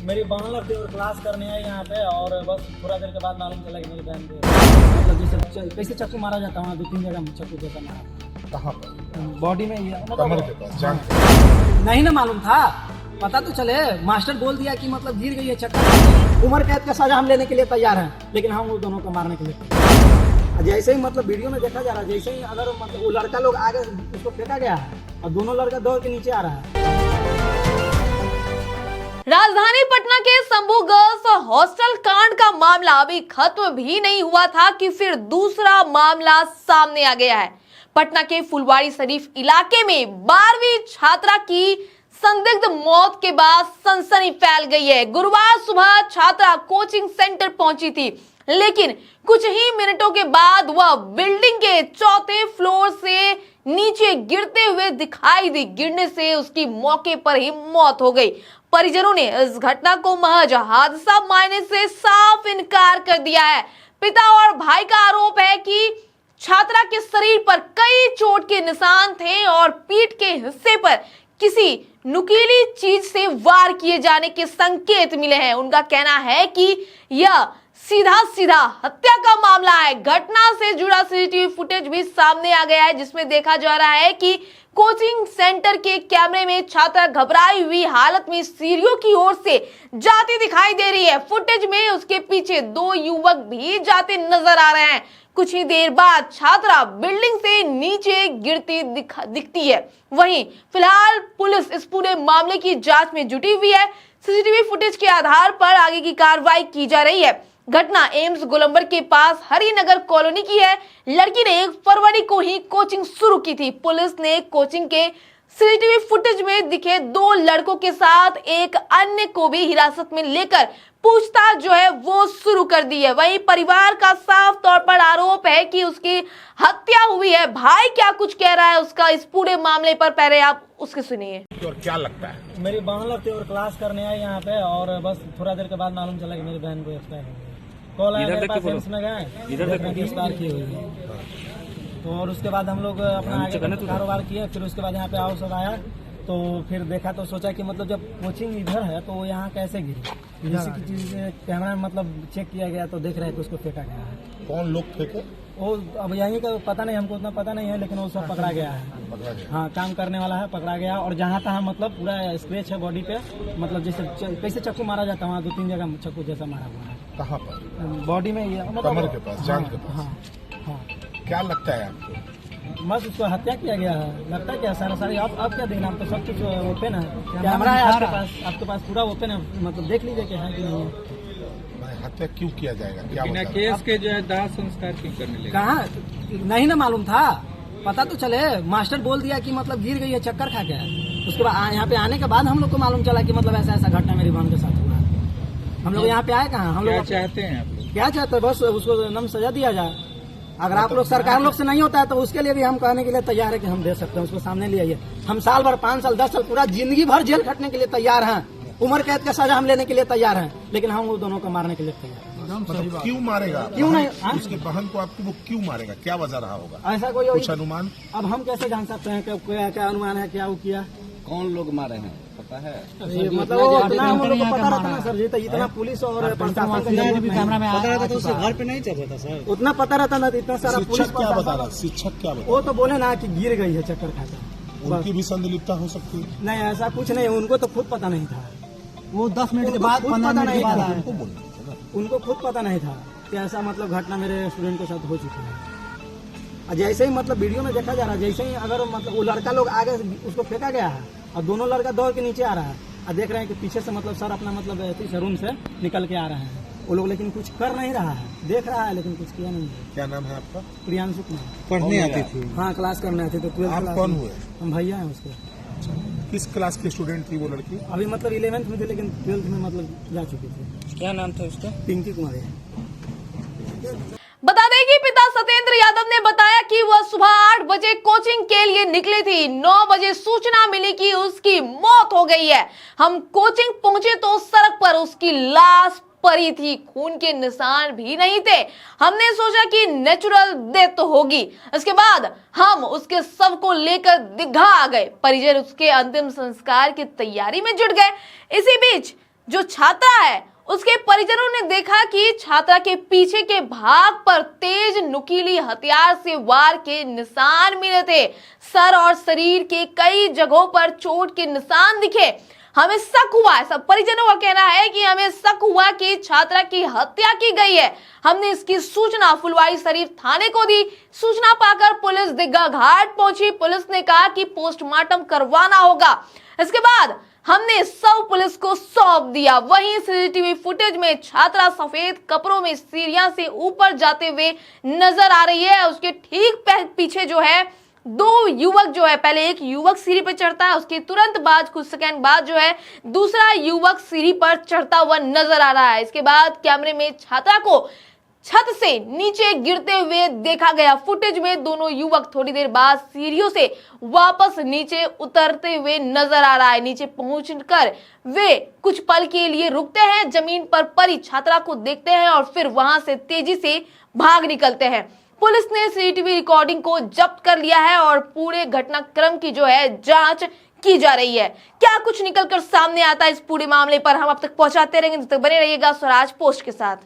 मेरी बहन लगती है और क्लास करने आई यहाँ पे, और बस थोड़ा देर के बाद मालूम चला कि मेरी बहन को मतलब जैसे कैसे चाकू मारा जाता है, 2-3 जगह चाकू जैसा मारा। कहाँ पर? बॉडी में ही कमर के पास, जान नहीं ना मालूम था, पता तो चले। मास्टर बोल दिया कि मतलब गिर गई है चक्कर, उम्र कैद का सजा हम लेने के लिए तैयार हैं, लेकिन हम वो दोनों को मारने के लिए जैसे ही मतलब वीडियो में देखा जा रहा है, जैसे ही अगर मतलब वो लड़का लोग आगे उसको फेंका गया है और दोनों लड़का दौड़ के नीचे आ रहा है। राजधानी पटना के शंभू गर्ल्स हॉस्टल कांड का मामला अभी खत्म भी नहीं हुआ था कि फिर दूसरा मामला सामने आ गया है। पटना के फुलवारी शरीफ इलाके में 12वीं छात्रा की संदिग्ध मौत के बाद सनसनी फैल गई है। गुरुवार सुबह छात्रा कोचिंग सेंटर पहुंची थी, लेकिन कुछ ही मिनटों के बाद वह बिल्डिंग के 4थे फ्लोर से नीचे गिरते हुए दिखाई दी। गिरने से उसकी मौके पर ही मौत हो गई। परिजनों ने इस घटना को महज हादसा मानने से साफ इनकार कर दिया है। पिता और भाई का आरोप है कि छात्रा के शरीर पर कई चोट के निशान थे और पीठ के हिस्से पर किसी नुकीली चीज से वार किए जाने के संकेत मिले हैं। उनका कहना है कि यह सीधा हत्या का मामला है। घटना से जुड़ा सीसीटीवी फुटेज भी सामने आ गया है, जिसमें देखा जा रहा है कि कोचिंग सेंटर के कैमरे में छात्रा घबराई हुई हालत में सीढ़ियों की ओर से जाती दिखाई दे रही है। फुटेज में उसके पीछे 2 युवक भी जाते नजर आ रहे हैं। कुछ ही देर बाद छात्रा बिल्डिंग से नीचे गिरती दिखती है। वहीं फिलहाल पुलिस इस पूरे मामले की जांच में जुटी हुई है। सीसीटीवी फुटेज के आधार पर आगे की कार्रवाई की जा रही है। घटना एम्स गोलंबर के पास हरिनगर कॉलोनी की है। लड़की ने 1 फरवरी को ही कोचिंग शुरू की थी। पुलिस ने कोचिंग के सीसीटीवी फुटेज में दिखे 2 लड़कों के साथ एक अन्य को भी हिरासत में लेकर पूछताछ जो है वो शुरू कर दी है। वहीं परिवार का साफ तौर पर आरोप है कि उसकी हत्या हुई है। भाई क्या कुछ कह रहा है उसका इस पूरे मामले पर, पहले आप उसके सुनिए। और क्या लगता है? मेरी बहन लगती है और क्लास करने आई यहाँ पे, और बस थोड़ा देर के बाद मालूम चला कि मेरी बहन को एक्सपायर हो गई। कॉल आया मेरे पास, एम्स में गए, एक्सपायर की हुई है। तो और उसके बाद हम लोग अपना आगे कारोबार किए। फिर उसके बाद यहाँ पे आओ सब आया, तो फिर देखा तो सोचा कि मतलब जब कोचिंग इधर है तो यहाँ कैसे गिरी। इसी की चीज कैमरा में मतलब चेक किया गया तो देख रहे हैं कि उसको फेंका गया है। कौन लोग फेंके? वो अब यहीं का पता नहीं, हमको उतना पता नहीं है, लेकिन वो सब पकड़ा गया है। हाँ, काम करने वाला है, पकड़ा गया। और जहाँ तहाँ मतलब पूरा स्क्रैच है बॉडी पे, मतलब जैसे कैसे चाकू मारा जाता है, वहाँ 2-3 जगह चाकू जैसा मारा हुआ है। कहाँ पर? बॉडी में ही कमर के पास, जान के पास। हाँ हाँ। क्या लगता है आपको? बस उसको हत्या किया गया है। लगता है क्या सारी आप क्या देखना, आप तो सब कुछ ओपन है, कैमरा है आपके पास पूरा ओपन है, मतलब देख लीजिए कि है कि नहीं है। हत्या क्यों किया जाएगा? क्या बिना केस के जो है दाह संस्कार क्यों करने लगे? कहाँ नहीं ना मालूम था, पता तो चले। मास्टर बोल दिया कि मतलब गिर गई है चक्कर खा के। उसके बाद यहाँ पे आने के बाद हम लोग को मालूम चला कि मतलब ऐसा घटना मेरी बहन के साथ हुआ। हम लोग यहाँ पे आए कहाँ, हम लोग चाहते हैं आप लोग? क्या चाहते हैं, बस उसको नम सजा दिया जाए। अगर आप लोग सरकार लोग से नहीं होता है तो उसके लिए भी हम कहने के लिए तैयार है कि हम दे सकते हैं, उसको सामने ले आइए। हम साल भर, 5 साल, 10 साल, पूरा जिंदगी भर जेल खटने के लिए तैयार हैं। उम्र कैद का सजा हम लेने के लिए तैयार हैं, लेकिन हम वो दोनों को मारने के लिए तैयार हैं। मतलब क्यों मारेगा? क्यों नहीं? उसकी बहन को आपको वो क्यों मारेगा? क्या वजह रहा होगा? ऐसा कोई कुछ अनुमान? अब हम कैसे जान सकते हैं क्या अनुमान है, क्या वो किया? कौन लोग मारे हैं पता है? मतलब वो इतना हम लोग को पता रहता ना सर जी, तो इतना पुलिस और प्रशासन कैमरा में पता रहता तो उसके घर पे नहीं चल रहा था सर, उतना पता रहता ना, इतना सारा पुलिस शिक्षक क्या बता रहा? शिक्षक क्या बता? वो तो बोले ना कि गिर गई है चक्कर खाकर। उनकी भी संलिप्तता हो सकती है? नहीं, ऐसा कुछ नहीं, उनको तो खुद पता नहीं था। वो 10 मिनट के बाद, 15 मिनट के बाद आए। उनको खुद पता नहीं था कि ऐसा मतलब घटना मेरे स्टूडेंट के साथ हो चुकी है। जैसे ही मतलब वीडियो में देखा जा रहा है, जैसे ही अगर मतलब वो लड़का लोग आगे उसको फेंका गया है और दोनों लड़का दौड़ के नीचे आ रहा है, और देख रहे हैं कि पीछे से मतलब सर अपना मतलब रूम से निकल के आ रहे हैं वो लोग, लेकिन कुछ कर नहीं रहा है, देख रहा है लेकिन कुछ किया नहीं है। क्या नाम है आपका? प्रियांशु कुमार। पढ़ने आती थी? हाँ, क्लास करने आती थी। 12th आप क्लास कौन में। हुए? हम भैया हैं उसके। किस क्लास की स्टूडेंट थी वो लड़की? अभी मतलब 11th में थे, लेकिन 12th में मतलब जा चुकी थी। क्या नाम था उसका? पिंकी कुमारी। बता दें कि पिता सत्येंद्र यादव ने बताया कि वह सुबह 8 बजे कोचिंग के लिए निकली थी। 9 बजे सूचना मिली कि उसकी मौत हो गई है। हम कोचिंग पहुंचे तो सड़क पर उसकी लाश पड़ी थी, खून के निशान भी नहीं थे। हमने सोचा कि नेचुरल डेथ तो होगी। इसके बाद हम उसके शव को लेकर दीघा आ गए। परिजन उसके अंतिम संस्कार की तैयारी में जुट गए। इसी बीच जो छात्रा है उसके परिजनों ने देखा कि छात्रा के पीछे के भाग पर तेज नुकीली हथियार से वार के निशान मिले थे। सर और शरीर के कई जगहों पर चोट के निशान दिखे। हमें शक हुआ, ऐसा परिजनों का कहना है कि हमें शक हुआ कि छात्रा की हत्या की गई है। हमने इसकी सूचना फुलवारी शरीफ थाने को दी। सूचना पाकर पुलिस दिग्गा घाट पहुंची। पुलिस ने कहा कि पोस्टमार्टम करवाना होगा। इसके बाद हमने सब पुलिस को सौंप दिया। वहीं सीसीटीवी फुटेज में छात्रा सफेद कपड़ों में सीढ़ियां से ऊपर जाते हुए नजर आ रही है। उसके ठीक पीछे जो है दो युवक जो है, पहले एक युवक सीढ़ी पर चढ़ता है, उसके तुरंत बाद कुछ सेकंड बाद जो है दूसरा युवक सीढ़ी पर चढ़ता हुआ नजर आ रहा है। इसके बाद कैमरे में छात्रा को छत से नीचे गिरते हुए देखा गया। फुटेज में दोनों युवक थोड़ी देर बाद सीढ़ियों से वापस नीचे उतरते हुए नजर आ रहा है। नीचे पहुंचकर वे कुछ पल के लिए रुकते हैं, जमीन पर पड़ी छात्रा को देखते हैं और फिर वहां से तेजी से भाग निकलते हैं। पुलिस ने सीसीटीवी रिकॉर्डिंग को जब्त कर लिया है और पूरे घटनाक्रम की जो है जांच की जा रही है। क्या कुछ निकलकर सामने आता है इस पूरे मामले पर हम अब तक पहुंचाते रहेंगे। तब तक बने रहिएगा स्वराज पोस्ट के साथ।